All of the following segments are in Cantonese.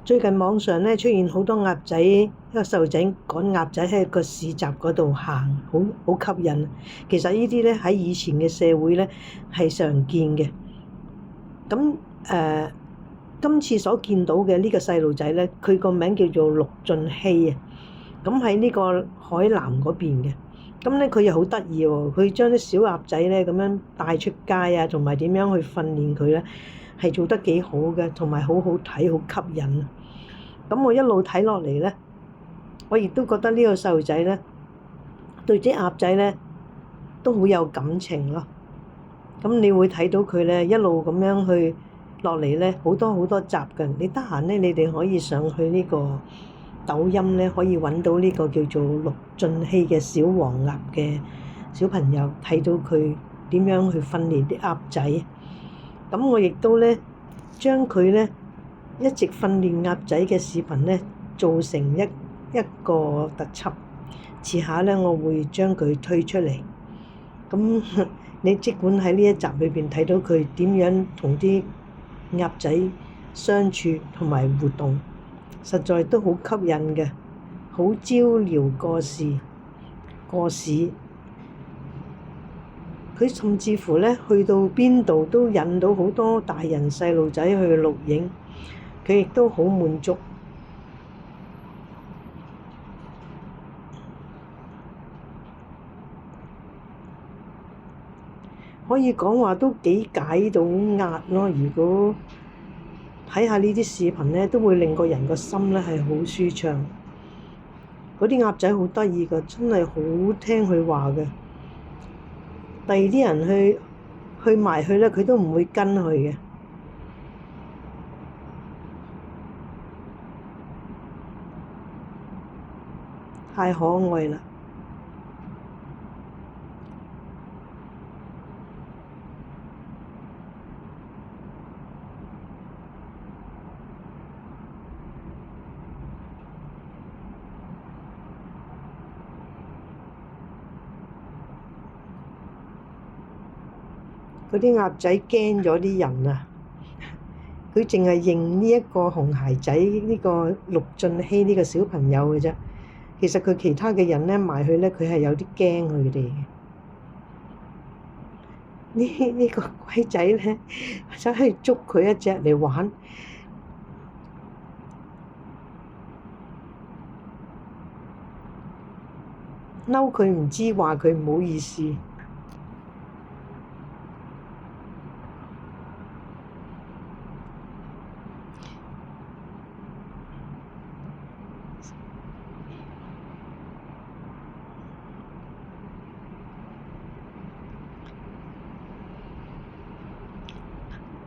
最近網上咧出現好多鴨仔，一個細路仔趕鴨仔喺個市集嗰度行，好吸引。其實呢啲咧喺以前嘅社會咧係常見嘅。咁今次所見到嘅呢個細路仔咧，佢個名叫做陸俊熙啊。咁喺呢個海南嗰邊嘅。咁咧佢又好得意喎，佢將啲小鴨仔咧咁樣帶出街啊，同埋點樣去訓練佢咧，係做得幾好嘅，同埋好好睇，好吸引。咁我一路睇落嚟咧，我亦都覺得呢個細路仔咧對啲鴨仔咧都好有感情咯。咁你會睇到佢咧一路咁樣去落嚟咧，好多好多集嘅。你得閒咧，你哋可以上去呢個抖音咧，可以揾到呢個叫做陸俊熙嘅小黃鴨嘅小朋友，睇到佢點樣去訓練啲鴨仔。咁我亦都咧將佢咧一直訓練鴨仔嘅視頻咧做成一個特輯，遲下咧我會將佢推出嚟。咁你即管喺呢一集裏邊睇到佢點樣同啲鴨仔相處同埋互動，實在都好吸引嘅，好招搖過市。佢甚至乎咧去到邊度都引到好多大人細路仔去錄影，佢亦都好滿足。可以講話都幾解到壓咯。如果睇下呢啲視頻咧，都會令個人個心咧係好舒暢。嗰啲鴨仔好得意㗎，真係好聽佢話嘅。第二啲人去埋去咧，佢都唔會跟佢嘅，太可愛啦！嗰啲鴨仔驚咗啲人啊！佢淨係認呢一個紅孩仔呢個陸俊熙呢個小朋友嘅啫。其實佢其他嘅人咧埋去咧，佢係有啲驚佢哋嘅。呢個鬼仔咧，走去捉佢一隻嚟玩，嬲佢唔知話佢唔好意思。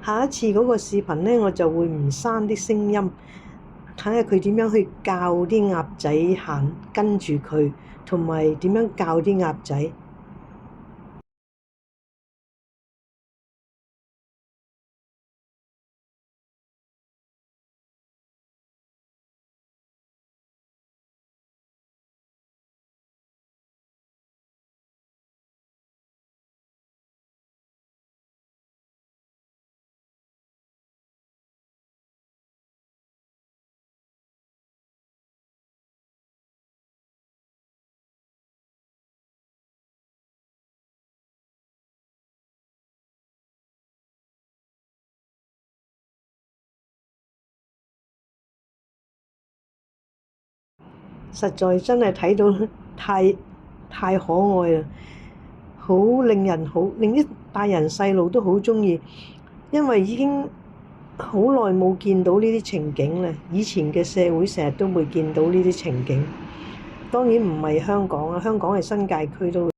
下一次嗰個視頻咧，我就會唔刪啲聲音，睇下佢點樣去教啲鴨仔行，跟住佢，同埋點樣教啲鴨仔。實在真係睇到太可愛啦，好令一大人細路都好鍾意，因為已經好耐冇見到呢啲情景啦。以前嘅社會成日都會見到呢啲情景，當然唔係香港啊，香港係新界區都會。